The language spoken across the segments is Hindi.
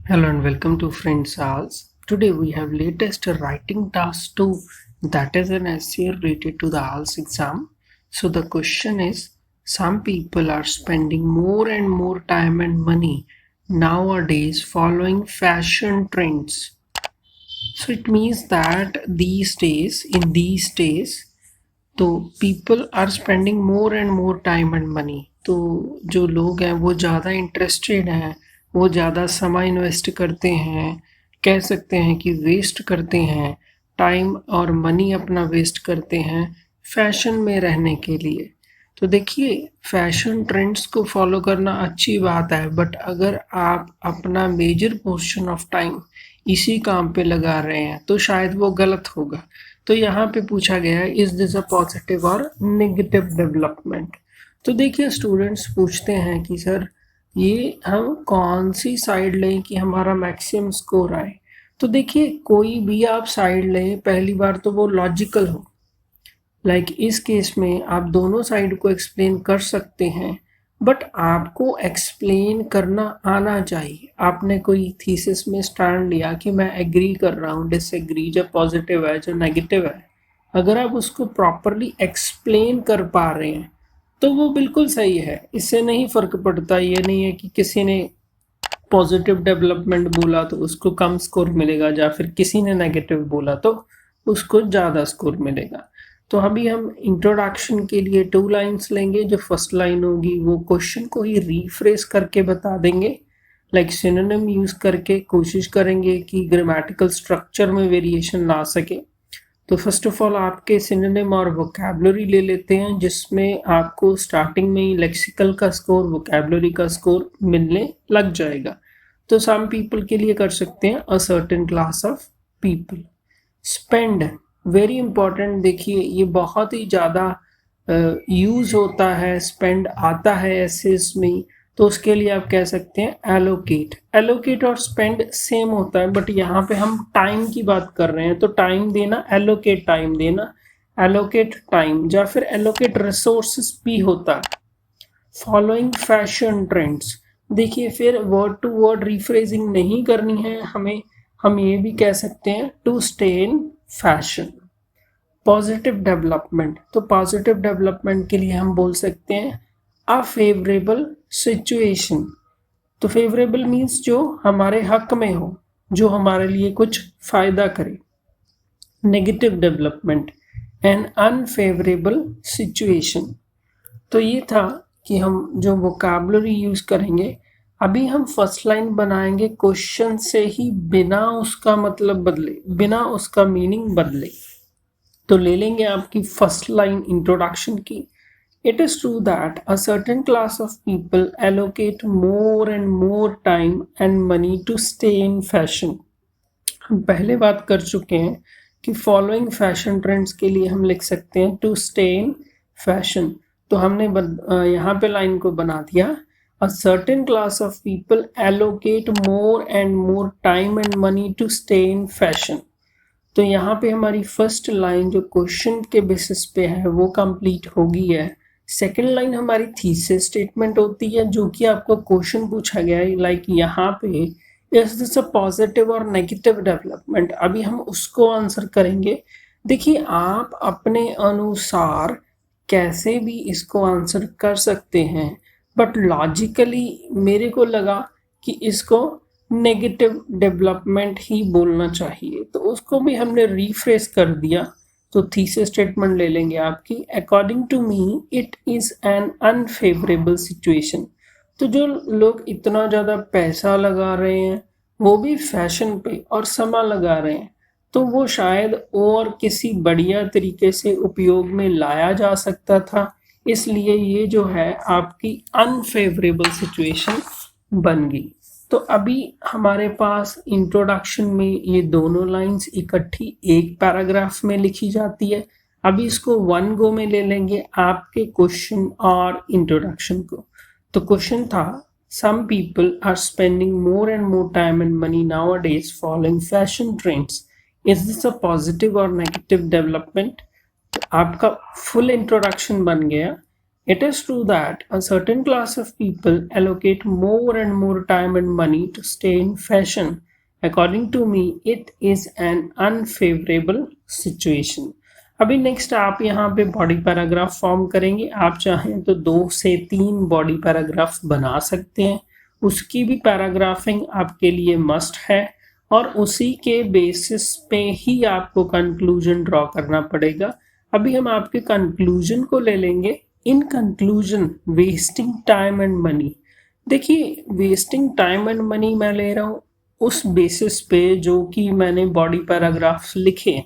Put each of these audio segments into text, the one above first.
Hello and welcome to Friends House. Today we have latest writing task 2, that is an essay related to the IELTS exam. So the question is, some people are spending more and more time and money nowadays following fashion trends. So it means that in these days, तो people are spending more and more time and money. तो जो लोग हैं वो ज़्यादा इंटरेस्टेड हैं, वो ज़्यादा समय इन्वेस्ट करते हैं, कह सकते हैं कि वेस्ट करते हैं, टाइम और मनी अपना वेस्ट करते हैं फैशन में रहने के लिए। तो देखिए, फैशन ट्रेंड्स को फॉलो करना अच्छी बात है, बट अगर आप अपना मेजर पोर्शन ऑफ टाइम इसी काम पे लगा रहे हैं तो शायद वो गलत होगा। तो यहाँ पे पूछा गया है, इज दिस अ पॉजिटिव और नेगेटिव डेवलपमेंट। तो देखिए, स्टूडेंट्स पूछते हैं कि सर ये हम कौन सी साइड लें कि हमारा मैक्सिमम स्कोर आए। तो देखिए, कोई भी आप साइड लें, पहली बार तो वो लॉजिकल हो। इस केस में आप दोनों साइड को एक्सप्लेन कर सकते हैं, बट आपको एक्सप्लेन करना आना चाहिए। आपने कोई थीसिस में स्टैंड लिया कि मैं एग्री कर रहा हूँ, डिसएग्री, जो पॉजिटिव है जो नेगेटिव है, अगर आप उसको प्रॉपरली एक्सप्लेन कर पा रहे हैं तो वो बिल्कुल सही है। इससे नहीं फ़र्क पड़ता, ये नहीं है कि किसी ने पॉजिटिव डेवलपमेंट बोला तो उसको कम स्कोर मिलेगा, या फिर किसी ने नेगेटिव बोला तो उसको ज़्यादा स्कोर मिलेगा। तो अभी हम इंट्रोडक्शन के लिए 2 लाइन्स लेंगे। जो फर्स्ट लाइन होगी वो क्वेश्चन को ही रीफ्रेस करके बता देंगे, सिनोनिम यूज़ करके कोशिश करेंगे कि ग्रामेटिकल स्ट्रक्चर में वेरिएशन ला सके। तो फर्स्ट ऑफ ऑल आपके सिनोनिम और वोकैबुलरी ले लेते हैं, जिसमें आपको स्टार्टिंग में ही लेक्सिकल का स्कोर, वोकैबुलरी का स्कोर मिलने लग जाएगा। तो सम पीपल के लिए कर सकते हैं a certain class of people. Spend, very important. देखिए, ये बहुत ही ज़्यादा यूज़ होता है, स्पेंड आता है एसेस में। तो उसके लिए आप कह सकते हैं एलोकेट। एलोकेट और स्पेंड सेम होता है, बट यहाँ पे हम टाइम की बात कर रहे हैं, तो टाइम देना, एलोकेट टाइम देना, एलोकेट टाइम, या फिर एलोकेट रिसोर्सेस भी होता है। फॉलोइंग फैशन ट्रेंड्स, देखिए फिर वर्ड टू वर्ड रिफ्रेजिंग नहीं करनी है हमें, हम ये भी कह सकते हैं to stay in fashion. Positive development, तो पॉजिटिव डेवलपमेंट के लिए हम बोल सकते हैं अ फेवरेबल सिचुएशन। तो फेवरेबल मीन्स जो हमारे हक में हो, जो हमारे लिए कुछ फ़ायदा करे। Negative development, an unfavourable situation. तो ये था कि हम जो वोकैबुलरी यूज़ करेंगे। अभी हम फर्स्ट लाइन बनाएंगे क्वेश्चन से ही, बिना उसका मतलब बदले, बिना उसका मीनिंग बदले। तो ले लेंगे आपकी फर्स्ट लाइन इंट्रोडक्शन की। It is true that a certain class of people allocate more and more time and money to stay in fashion. हम पहले बात कर चुके हैं कि फॉलोइंग फैशन ट्रेंड्स के लिए हम लिख सकते हैं टू स्टे इन फैशन। तो हमने यहाँ पे लाइन को बना दिया, a certain class of people allocate more and more time and money to stay in fashion. तो यहाँ पे हमारी फर्स्ट लाइन जो क्वेश्चन के बेसिस पे है वो कंप्लीट होगी है। सेकेंड लाइन हमारी थीसिस स्टेटमेंट होती है, जो कि आपको क्वेश्चन पूछा गया है, यहाँ पे इज दिस अ पॉजिटिव और नेगेटिव डेवलपमेंट। अभी हम उसको आंसर करेंगे। देखिए, आप अपने अनुसार कैसे भी इसको आंसर कर सकते हैं, बट लॉजिकली मेरे को लगा कि इसको नेगेटिव डेवलपमेंट ही बोलना चाहिए, तो उसको भी हमने रीफ्रेस कर दिया। तो थीसिस स्टेटमेंट ले लेंगे आपकी, according to me it is an unfavourable situation. तो जो लोग इतना ज़्यादा पैसा लगा रहे हैं, वो भी फैशन पे, और समय लगा रहे हैं, तो वो शायद और किसी बढ़िया तरीके से उपयोग में लाया जा सकता था। इसलिए ये जो है आपकी अनफेवरेबल सिचुएशन बन गई। तो अभी हमारे पास इंट्रोडक्शन में ये दोनों लाइंस इकट्ठी एक पैराग्राफ में लिखी जाती है। अभी इसको वन गो में ले लेंगे, आपके क्वेश्चन और इंट्रोडक्शन को। तो क्वेश्चन था, some people are spending more and more time and money nowadays following fashion trends, is this a positive और नेगेटिव डेवलपमेंट। तो आपका फुल इंट्रोडक्शन बन गया। It is true that a certain class of people allocate more and more time and money to stay in fashion. According to me, it is an unfavorable situation. अभी नेक्स्ट आप यहाँ पे बॉडी पैराग्राफ फॉर्म करेंगे. आप चाहें तो 2 से 3 बॉडी पैराग्राफ बना सकते हैं. उसकी भी पैराग्राफिंग आपके लिए मस्ट है और उसी के बेसिस पे ही आपको कंक्लूजन ड्रॉ करना पड़ेगा. अभी हम आपके कंक्लूजन को ले लेंगे. In conclusion, wasting time and money. देखिए, वेस्टिंग टाइम एंड मनी मैं ले रहा हूँ उस बेसिस पे जो कि मैंने बॉडी पैराग्राफ्स लिखे.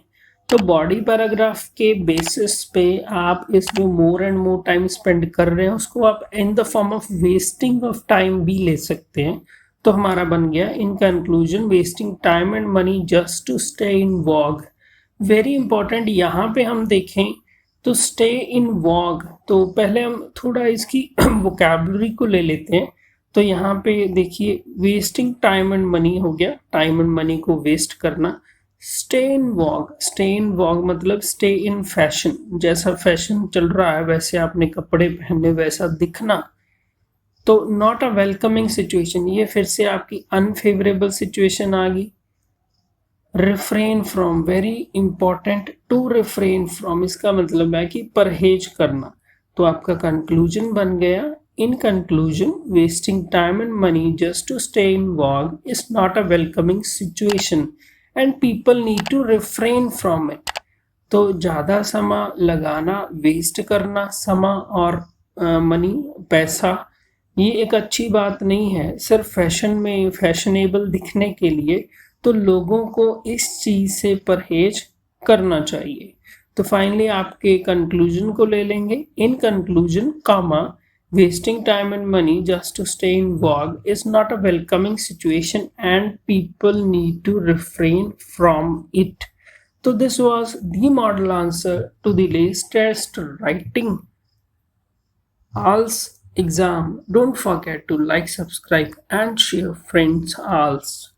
तो बॉडी पैराग्राफ के बेसिस पे आप इस जो more and more time spend कर रहे हैं उसको आप in the form of wasting of time भी ले सकते हैं. तो हमारा बन गया in conclusion, wasting time and money just to stay in vogue. Very important. यहाँ पे हम देखें तो स्टे इन वॉग, तो पहले हम थोड़ा इसकी वोकैबुलरी को ले लेते हैं. तो यहाँ पे देखिए, वेस्टिंग टाइम एंड मनी हो गया, टाइम एंड मनी को वेस्ट करना. स्टे इन वॉग, स्टे इन वॉग मतलब स्टे इन फैशन. जैसा फैशन चल रहा है वैसे आपने कपड़े पहनने, वैसा दिखना. तो नॉट अ वेलकमिंग सिचुएशन, ये फिर से आपकी अनफेवरेबल सिचुएशन आ गई. Refrain from, very important. To refrain from इसका मतलब है कि परहेज करना. तो आपका कंक्लूजन बन गया, in conclusion wasting time and money just to stay in vogue is not a welcoming situation and people need to refrain from it. तो ज़्यादा समय लगाना, वेस्ट करना समय और मनी, पैसा, ये एक अच्छी बात नहीं है सिर्फ फैशन में फैशनेबल दिखने के लिए. तो लोगों को इस चीज़ से परहेज करना चाहिए. तो फाइनली आपके कंक्लूजन को ले लेंगे. In conclusion comma, wasting time and money just to stay in vogue is not a welcoming situation and people need to refrain from it. So this was the model answer to the latest writing ALS exam. Don't forget to like, subscribe and share friends ALS.